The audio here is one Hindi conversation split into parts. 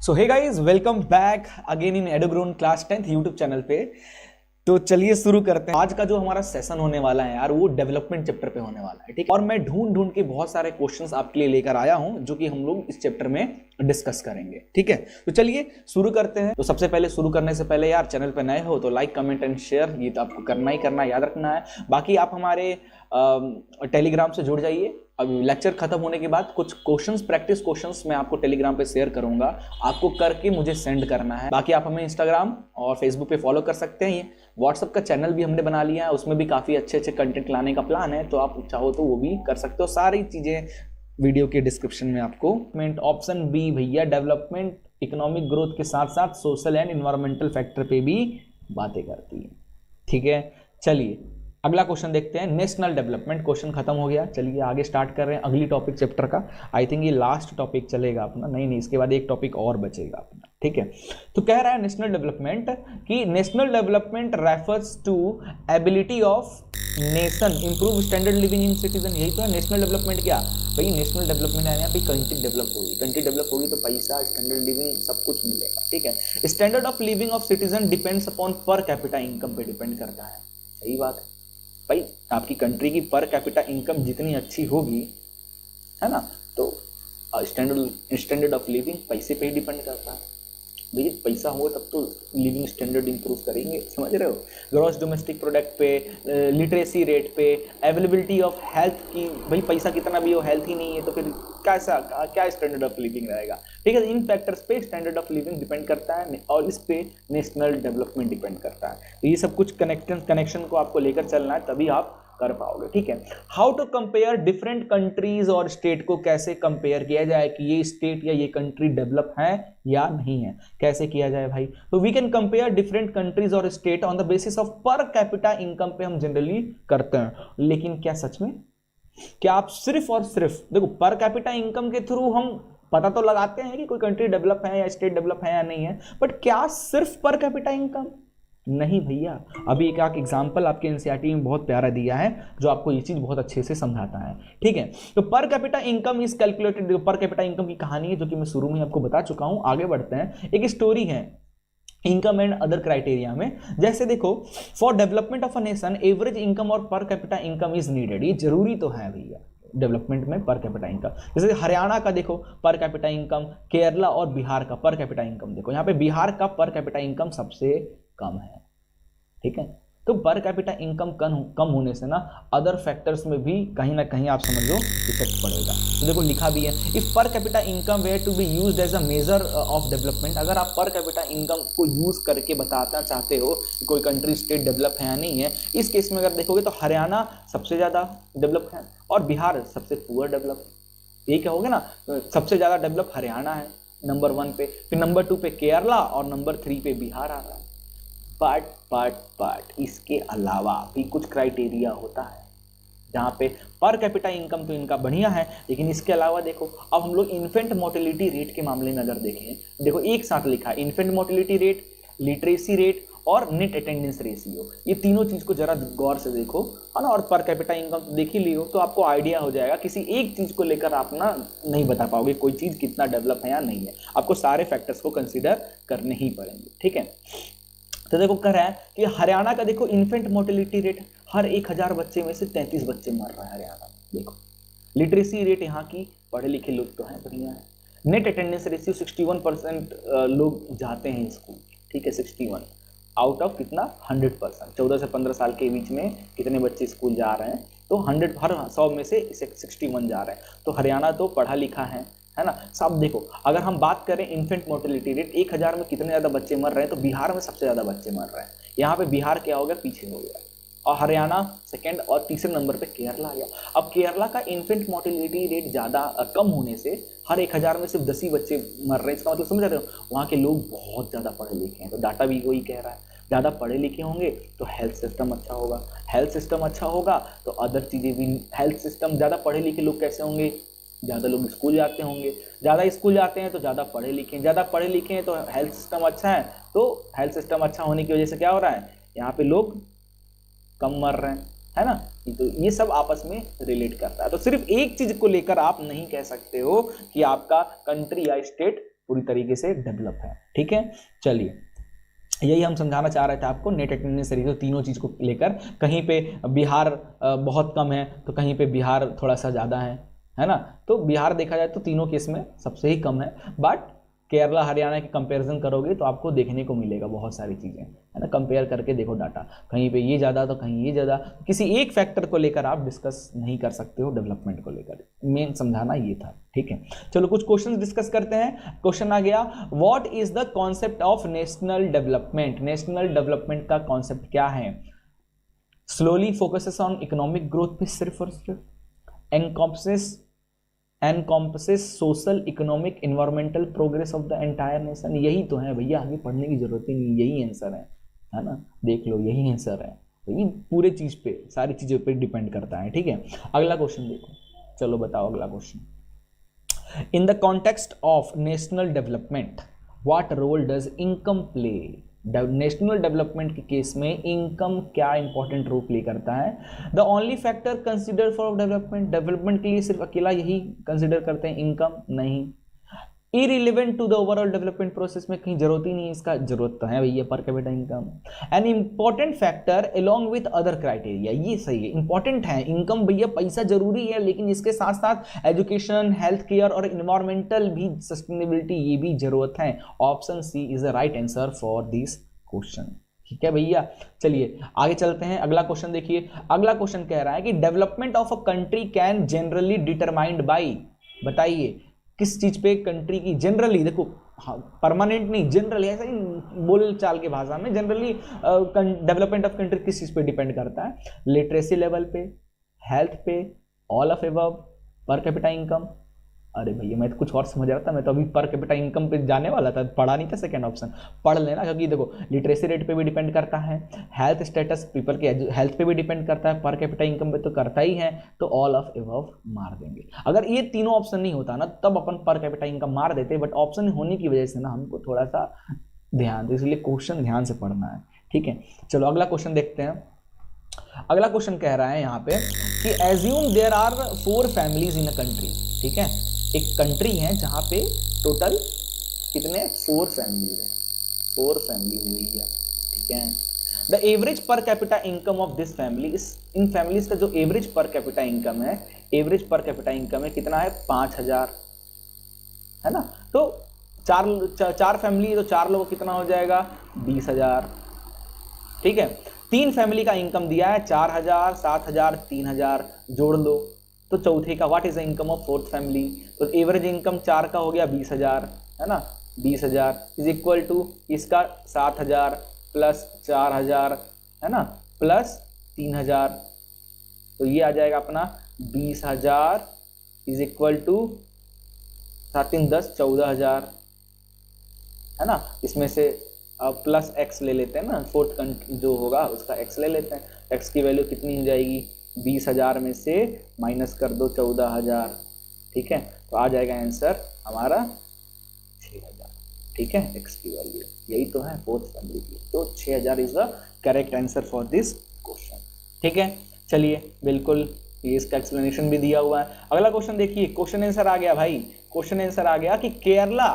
So hey guys, welcome back again in एडोग्रोन क्लास 10th यूट्यूब चैनल पे। तो चलिए शुरू करते हैं। आज का जो हमारा सेशन होने वाला है यार, वो डेवलपमेंट चैप्टर पे होने वाला है, ठीक है। और मैं ढूंढ ढूंढ के बहुत सारे क्वेश्चंस आपके लिए लेकर आया हूं जो कि हम लोग इस चैप्टर में डिस्कस करेंगे, ठीक है। तो चलिए शुरू करते हैं। तो सबसे पहले शुरू करने से पहले यार, चैनल पे नए हो तो लाइक कमेंट एंड शेयर, ये तो आपको करना ही करना, याद रखना है। बाकी आप हमारे टेलीग्राम से जुड़ जाइए। अब लेक्चर खत्म होने के बाद कुछ क्वेश्चंस, प्रैक्टिस क्वेश्चंस मैं आपको टेलीग्राम पे शेयर करूंगा, आपको करके मुझे सेंड करना है। बाकी आप हमें इंस्टाग्राम और फेसबुक पे फॉलो कर सकते हैं। व्हाट्सएप का चैनल भी हमने बना लिया है, उसमें भी काफी अच्छे अच्छे कंटेंट लाने का प्लान है, तो आप चाहो तो वो भी कर सकते हो। सारी चीजें वीडियो के डिस्क्रिप्शन में आपको। ऑप्शन बी भैया, डेवलपमेंट इकोनॉमिक ग्रोथ के साथ साथ सोशल एंड एनवायरमेंटल फैक्टर पे भी बातें करती है, ठीक है। चलिए अगला क्वेश्चन देखते हैं। नेशनल डेवलपमेंट क्वेश्चन खत्म हो गया। चलिए आगे स्टार्ट कर रहे हैं अगली टॉपिक चैप्टर का। आई थिंक ये लास्ट टॉपिक चलेगा अपना, नहीं इसके बाद एक टॉपिक और बचेगा अपना, ठीक है। तो कह रहा है नेशनल डेवलपमेंट कि national development refers to ability of nation improve standard living in citizen. यही तो है नेशनल डेवलपमेंट। क्या भाई, नेशनल डेवलपमेंट है यहाँ पे, कंट्री डेवलप होगी। कंट्री डेवलप होगी तो पैसा, स्टैंडर्ड लिविंग सब कुछ मिलेगा, ठीक है। Standard of living of citizen depends upon पर कैपिटा इनकम पे डिपेंड करता है। सही बात है भाई, आपकी कंट्री की पर कैपिटा इनकम जितनी अच्छी होगी, है ना, तो स्टैंडर्ड ऑफ लिविंग पैसे पे ही डिपेंड करता है। भैया पैसा हो तब तो लिविंग स्टैंडर्ड इंप्रूव करेंगे, समझ रहे हो। ग्रॉस डोमेस्टिक प्रोडक्ट पे, लिटरेसी रेट पे, अवेलेबिलिटी ऑफ हेल्थ की, भाई पैसा कितना भी हो, हेल्थ ही नहीं है तो फिर कैसा क्या स्टैंडर्ड ऑफ लिविंग रहेगा, ठीक है। इन फैक्टर्स पे स्टैंडर्ड ऑफ लिविंग डिपेंड करता है और इस पे नेशनल डेवलपमेंट डिपेंड करता है। तो ये सब कुछ कनेक्शन को आपको लेकर चलना है, तभी आप कर पाओगे, ठीक है। How to compare different countries और स्टेट को कैसे कंपेयर किया जाए कि ये स्टेट या ये कंट्री डेवलप है या नहीं है, कैसे किया जाए भाई। तो we can compare different countries और state on the basis of per capita income पे हम जनरली करते हैं। लेकिन क्या सच में, क्या आप सिर्फ और सिर्फ देखो पर कैपिटा इनकम के थ्रू हम पता तो लगाते हैं कि कोई कंट्री डेवलप है या स्टेट डेवलप है या नहीं है, बट क्या सिर्फ पर कैपिटा इनकम? नहीं भैया। अभी एक एग्जांपल आपके एनसीईआरटी में बहुत प्यारा दिया है जो आपको ये चीज बहुत अच्छे से समझाता है, ठीक है। तो पर कैपिटा इनकम इज कैलकुलेटेड, पर कैपिटा इनकम की कहानी है जो कि मैं शुरू में आपको बता चुका हूं। आगे बढ़ते हैं। एक स्टोरी है इनकम एंड अदर क्राइटेरिया में। जैसे देखो, for development of a nation average income और पर कैपिटा इनकम इज नीडेड। ये जरूरी तो है भैया डेवलपमेंट में पर कैपिटा इनकम। जैसे हरियाणा का देखो पर कैपिटा इनकम, केरला और बिहार का पर कैपिटा इनकम देखो, यहाँ पे बिहार का पर कैपिटा इनकम सबसे कम है, ठीक है। तो पर कैपिटा इनकम कम होने से ना अदर फैक्टर्स में भी कहीं ना कहीं आप समझ लो इफेक्ट पड़ेगा। तो देखो लिखा भी है, if per capita income were to be used as a measure of development. अगर आप पर कैपिटा इनकम को यूज करके बताना चाहते हो कि कोई कंट्री स्टेट डेवलप है या नहीं है, इस केस में अगर देखोगे तो हरियाणा सबसे ज्यादा डेवलप है और बिहार सबसे पुअर डेवलप। ये क्या हो गया ना, सबसे ज्यादा डेवलप हरियाणा है नंबर 1 पे, फिर नंबर 2 पे केरला और नंबर 3 पे बिहार आ रहा है। बट इसके अलावा भी कुछ क्राइटेरिया होता है जहां पे पर कैपिटा इनकम तो इनका बढ़िया है, लेकिन इसके अलावा देखो, अब हम लोग इन्फेंट मोर्टेलिटी रेट के मामले में अगर देखें, देखो एक साथ लिखा है infant mortality rate, literacy rate और नेट अटेंडेंस रेशियो। ये तीनों चीज को जरा गौर से देखो, है ना, और पर कैपिटा इनकम तो देख ही लियो तो आपको आइडिया हो जाएगा। किसी एक चीज को लेकर आप ना नहीं बता पाओगे कोई चीज कितना डेवलप है या नहीं है, आपको सारे फैक्टर्स को कंसिडर करने ही पड़ेंगे, ठीक है। तो देखो कह रहा है कि हरियाणा का देखो इन्फेंट मोर्टेलिटी रेट, हर 1000 बच्चे में से 33 बच्चे मर रहे हैं हरियाणा। देखो लिटरेसी रेट यहाँ की, पढ़े लिखे लोग तो हैं, बढ़िया है। नेट अटेंडेंस रेशियो 61% लोग जाते हैं स्कूल, ठीक है। 61 आउट ऑफ कितना 100%। 14 से 15 साल के बीच में कितने बच्चे स्कूल जा रहे हैं, तो 100 हर 100 में से 61 जा रहे हैं। तो हरियाणा तो पढ़ा लिखा है ना। सब देखो, अगर हम बात करें इन्फेंट मोर्टेलिटी रेट 1000 में कितने ज्यादा बच्चे मर रहे हैं, तो बिहार में सबसे ज्यादा बच्चे मर रहे हैं। यहाँ पे बिहार क्या हो गया, पीछे हो गया, और हरियाणा सेकंड और तीसरे नंबर पे केरला आ गया। अब केरला का इन्फेंट मोर्टेलिटी रेट ज्यादा कम होने से हर 1000 में सिर्फ 10 ही बच्चे मर रहे हैं। इसका मतलब समझ रहे हो, वहाँ के लोग बहुत ज्यादा पढ़े लिखे हैं। तो डाटा भी वही कह रहा है, ज्यादा पढ़े लिखे होंगे तो हेल्थ सिस्टम अच्छा होगा, हेल्थ सिस्टम अच्छा होगा तो अदर चीजें भी। हेल्थ सिस्टम, ज्यादा पढ़े लिखे लोग कैसे होंगे, ज़्यादा लोग स्कूल जाते होंगे, ज़्यादा स्कूल जाते हैं तो ज़्यादा पढ़े लिखे हैं, ज़्यादा पढ़े लिखे हैं तो हेल्थ सिस्टम अच्छा है, तो हेल्थ सिस्टम अच्छा होने की वजह से क्या हो रहा है, यहाँ पे लोग कम मर रहे हैं, है ना। तो ये सब आपस में रिलेट करता है। तो सिर्फ एक चीज को लेकर आप नहीं कह सकते हो कि आपका कंट्री या स्टेट पूरी तरीके से डेवलप है। ठीक है, चलिए यही हम समझाना चाह रहे थे आपको नेट अटेंडेंस रेशियो, तीनों चीज को लेकर। कहीं पे बिहार बहुत कम है तो कहीं पे बिहार थोड़ा सा ज्यादा है ना। तो बिहार देखा जाए तो तीनों केस में सबसे ही कम है, बट केरला हरियाणा की कंपैरिजन करोगे तो आपको देखने को मिलेगा बहुत सारी चीजें, है ना। कंपेयर करके देखो डाटा, कहीं पे ये ज्यादा तो कहीं ये ज्यादा, किसी एक फैक्टर को लेकर आप डिस्कस नहीं कर सकते हो डेवलपमेंट को लेकर। मेन समझाना ये था। ठीक है, चलो कुछ क्वेश्चंस डिस्कस करते हैं। क्वेश्चन आ गया, what is the concept of national development. National development का कॉन्सेप्ट क्या है? Slowly focuses on economic growth पे सिर्फ और सिर्फ, encompasses social economic environmental progress of the entire nation. यही तो है भैया, आगे पढ़ने की जरूरत ही नहीं, यही आंसर है ना। देख लो यही आंसर है, ये पूरे चीज पे, सारी चीजों पे डिपेंड करता है। ठीक है, अगला क्वेश्चन देखो, चलो बताओ अगला question. In the context of national development what role does income play. National development के केस में इनकम क्या इंपॉर्टेंट रोल प्ले करता है? The only factor consider for development, development के लिए सिर्फ अकेला यही कंसिडर करते हैं इनकम? नहीं। Irrelevant to the overall development process में कहीं जरूरत ही नहीं, इसका जरूरत तो है भैया पर capita income. An important factor along with other criteria, ये सही है, इंपॉर्टेंट है इनकम भैया, पैसा जरूरी है, लेकिन इसके साथ साथ एजुकेशन, हेल्थ केयर और इन्वायरमेंटल भी सस्टेनेबिलिटी, ये भी जरूरत है। Option C is the right answer for this question. ठीक है भैया, चलिए आगे चलते हैं। अगला क्वेश्चन देखिए, अगला क्वेश्चन कह रहा है कि development of a country can generally determined by, बताइए किस चीज पे कंट्री की जनरली, देखो हाँ परमानेंट नहीं, जनरली ऐसा ही बोल चाल के भाषा में, जनरली डेवलपमेंट ऑफ कंट्री किस चीज पे डिपेंड करता है? लिटरेसी लेवल पे, हेल्थ पे, ऑल ऑफ एबव, पर कैपिटा इनकम। अरे भैया मैं तो कुछ और समझ रहा था, मैं तो अभी पर कैपिटा इनकम पे जाने वाला था, पढ़ा नहीं था सेकंड ऑप्शन, पढ़ लेना। क्योंकि देखो लिटरेसी रेट पे भी डिपेंड करता है, हेल्थ स्टेटस पीपल के हेल्थ पे भी डिपेंड करता है, पर कैपिटा इनकम पे तो करता ही है, तो ऑल ऑफ एबव मार देंगे। अगर ये तीनों ऑप्शन नहीं होता ना तब अपन पर कैपिटा इनकम मार देते, बट ऑप्शन होने की वजह से ना हमको थोड़ा सा ध्यान दे, इसलिए क्वेश्चन ध्यान से पढ़ना है। ठीक है, चलो अगला क्वेश्चन देखते हैं। अगला क्वेश्चन कह रहा है यहाँ पे कि assume there are 4 families in a country. ठीक है, एक कंट्री है जहां पे टोटल कितने 4 फैमिलीज है, 4 फैमिलीज हुई है। ठीक है, द एवरेज पर capita income of this family, in families का जो एवरेज पर कैपिटा इनकम है, एवरेज पर कैपिटा इनकम है कितना है? 5000, है ना। तो चार फैमिली, तो 4 लोगों कितना हो जाएगा? 20,000। ठीक है, 3 फैमिली का इनकम दिया है 4000, 7000, 3000, जोड़ लो तो चौथे का what is the income of 4th family. तो एवरेज इनकम 4 का हो गया 20,000, है ना। 20,000 इज इक्वल टू इसका 7000 प्लस 4000, है ना, प्लस 3000, तो ये आ जाएगा अपना 20,000 इज इक्वल टू 7 3 10 14,000, है ना। इसमें से प्लस एक्स ले लेते हैं ना, 4th जो होगा उसका एक्स ले लेते हैं। एक्स की वैल्यू कितनी हो जाएगी? 20,000 में से माइनस कर दो 14,000। ठीक है, तो आ जाएगा आंसर हमारा 6,000। ठीक है, एक्स की वैल्यू यही तो है 4th फैमिली की, तो 6,000 is the correct answer for this question. ठीक है, चलिए बिल्कुल ये इसका एक्सप्लेनेशन भी दिया हुआ है। अगला क्वेश्चन देखिए, क्वेश्चन आंसर आ गया भाई, क्वेश्चन आंसर आ गया कि Kerala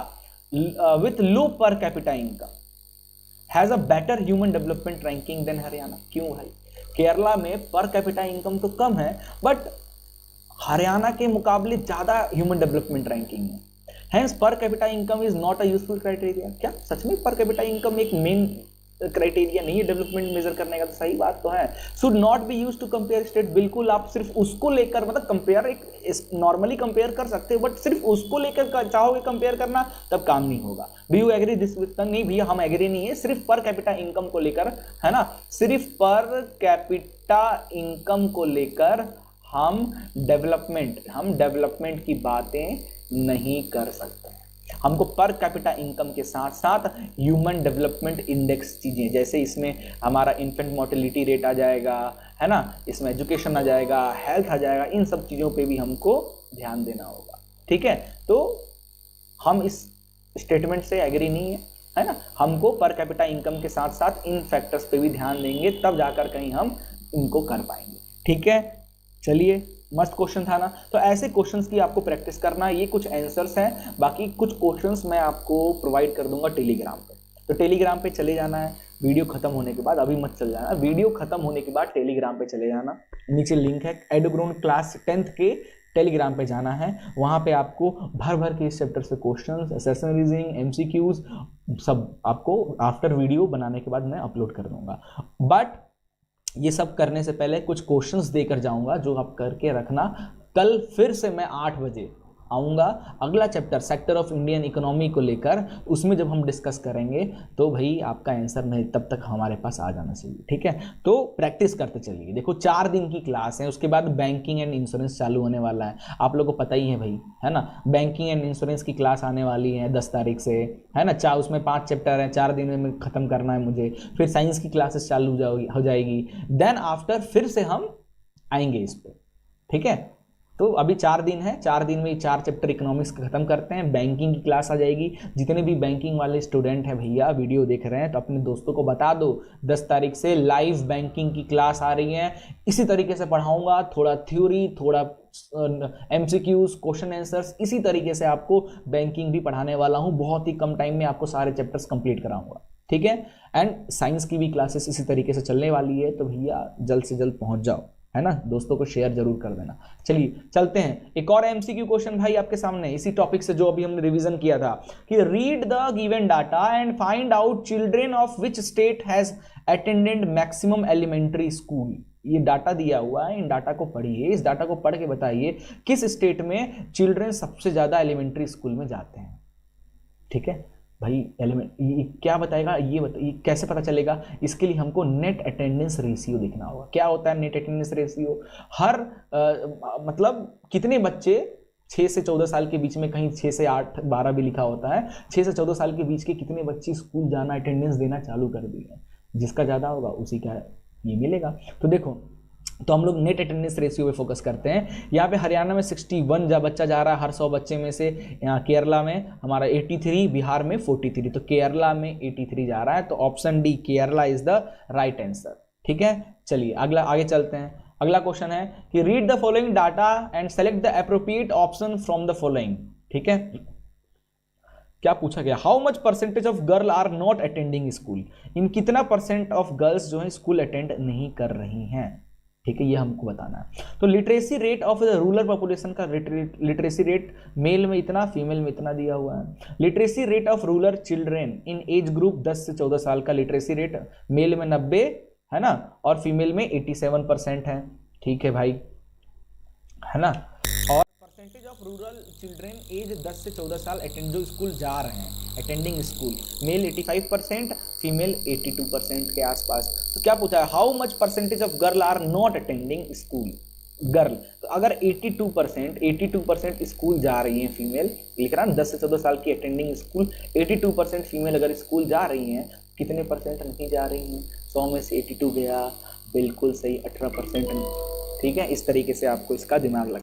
with low per capita income has a better human development ranking than Haryana. क्यों भाई? केरला में पर कैपिटा इनकम तो कम है, बट हरियाणा के मुकाबले ज्यादा ह्यूमन डेवलपमेंट रैंकिंग है। हेंस पर capita income is not a useful criteria. क्या सच में पर कैपिटा इनकम एक मेन क्राइटेरिया नहीं है डेवलपमेंट मेजर करने का? तो सही बात तो है। Should not be used to compare state. बिल्कुल आप सिर्फ उसको लेकर, मतलब कंपेयर एक नॉर्मली कंपेयर कर सकते हो, बट सिर्फ उसको लेकर चाहोगे कंपेयर करना तब काम नहीं होगा। Do you agree this with? नहीं भैया हम एग्री नहीं है, सिर्फ पर कैपिटा इनकम को लेकर, है ना, सिर्फ पर कैपिटा इनकम को लेकर हम डेवलपमेंट की बातें नहीं कर सकते। हमको पर कैपिटा इनकम के साथ साथ ह्यूमन डेवलपमेंट इंडेक्स चीजें, जैसे इसमें हमारा इन्फेंट मोर्टेलिटी रेट आ जाएगा, है ना, इसमें एजुकेशन आ जाएगा, हेल्थ आ जाएगा, इन सब चीजों पे भी हमको ध्यान देना होगा। ठीक है, तो हम इस स्टेटमेंट से एग्री नहीं है ना। हमको पर कैपिटा इनकम के साथ साथ इन फैक्टर्स पे भी ध्यान देंगे, तब जाकर कहीं हम इनको कर पाएंगे। ठीक है, चलिए मस्त क्वेश्चन था ना। तो ऐसे क्वेश्चंस की आपको प्रैक्टिस करना है। ये कुछ आंसर्स हैं, बाकी कुछ क्वेश्चंस मैं आपको प्रोवाइड कर दूंगा टेलीग्राम पे। तो टेलीग्राम पे चले जाना है वीडियो खत्म होने के बाद, अभी मत चल जाना, वीडियो खत्म होने के बाद टेलीग्राम पे चले जाना। नीचे लिंक है, एडुग्रोन क्लास 10th के टेलीग्राम पे जाना है। वहां पे आपको भर भर के इस चैप्टर से क्वेश्चंस, असेसन रीजनिंग, एमसीक्यूज सब आपको आफ्टर वीडियो बनाने के बाद मैं अपलोड कर दूंगा। बट ये सब करने से पहले कुछ क्वेश्चंस देकर जाऊंगा जो आप करके रखना। कल फिर से मैं 8 बजे आऊँगा अगला chapter sector of Indian economy को लेकर, उसमें जब हम डिस्कस करेंगे तो भाई आपका आंसर नहीं तब तक हमारे पास आ जाना चाहिए, ठीक है। तो प्रैक्टिस करते चलिए। देखो 4 दिन की क्लास है, उसके बाद बैंकिंग एंड इंश्योरेंस चालू होने वाला है। आप लोगों को पता ही है भाई, है ना, बैंकिंग एंड इंश्योरेंस की क्लास आने वाली है 10 तारीख से, है ना। उसमें 5 चैप्टर है, 4 दिन में ख़त्म करना है मुझे। फिर साइंस की क्लासेस चालू हो जाएगी। देन आफ्टर फिर से हम आएंगे इस पर, ठीक है। तो अभी 4 दिन है, 4 दिन में 4 चैप्टर इकोनॉमिक्स का खत्म करते हैं। बैंकिंग की क्लास आ जाएगी। जितने भी बैंकिंग वाले स्टूडेंट हैं भैया, वीडियो देख रहे हैं तो अपने दोस्तों को बता दो 10 तारीख से लाइव बैंकिंग की क्लास आ रही है। इसी तरीके से पढ़ाऊंगा, थोड़ा थ्योरी, थोड़ा एमसीक्यूज, क्वेश्चन आंसर्स, इसी तरीके से आपको बैंकिंग भी पढ़ाने वाला हूं। बहुत ही कम टाइम में आपको सारे चैप्टर्स कंप्लीट कराऊंगा, ठीक है। एंड साइंस की भी क्लासेस इसी तरीके से चलने वाली है। तो भैया जल्द से जल्द पहुंच जाओ, है ना, दोस्तों को शेयर जरूर कर देना। चलिए चलते हैं। एक और एमसीक्यू क्वेश्चन भाई आपके सामने इसी टॉपिक से जो अभी हमने रिवीजन किया था कि read the given data and find out children of which state has attended maximum elementary school. ये डाटा दिया हुआ है, इन डाटा को पढ़िए। इस डाटा को पढ़ के बताइए किस स्टेट में चिल्ड्रेन सबसे ज्यादा एलिमेंट्री स्कूल में जाते हैं, ठीक है भाई। ये क्या बताएगा, ये कैसे पता चलेगा? इसके लिए हमको नेट अटेंडेंस रेशियो देखना होगा। क्या होता है नेट अटेंडेंस रेशियो? हर मतलब कितने बच्चे 6 से 14 साल के बीच में, कहीं 6 से 8, 12 भी लिखा होता है, 6 से 14 साल के बीच के कितने बच्चे स्कूल जाना, अटेंडेंस देना चालू कर दिए हैं। जिसका ज़्यादा होगा उसी का ये मिलेगा। तो देखो, तो हम लोग नेट अटेंडेंस रेशियो पे फोकस करते हैं। यहाँ पे हरियाणा में 61 बच्चा जा रहा है हर 100 बच्चे में से। यहाँ केरला में हमारा 83, बिहार में 43। तो केरला में 83 जा रहा है। तो option D Kerala is the right answer, ठीक है। चलिए अगला आगे चलते हैं। अगला क्वेश्चन है कि read the following data and select the appropriate option from the following, ठीक है। क्या पूछा गया? How much percentage of girl are not attending school. इन कितना परसेंट ऑफ गर्ल्स जो है स्कूल अटेंड नहीं कर रही हैं, ठीक है, ये हमको बताना है। तो literacy rate of the rural population का लिटरेसी रेट मेल में इतना, फीमेल में इतना दिया हुआ है। Literacy rate of rural children in age group 10 से 14 साल का लिटरेसी रेट मेल में 90 है ना, और फीमेल में 87% है, ठीक है भाई, है ना। और percentage of rural children age 10 से 14 साल जो स्कूल जा रहे हैं, अटेंडिंग स्कूल, मेल 85%, फीमेल 82% के आसपास। तो क्या पूछा है? How much percentage of girl are not attending school, girl. तो अगर 82% स्कूल जा रही हैं फीमेल, लिख रहा है 10 से 14 साल की अटेंडिंग स्कूल, 82% फीमेल अगर स्कूल जा रही हैं, कितने परसेंट नहीं जा रही हैं? 100 में से 82 गया, बिल्कुल सही, 18%, ठीक है। इस तरीके से आपको इसका दिमाग लगा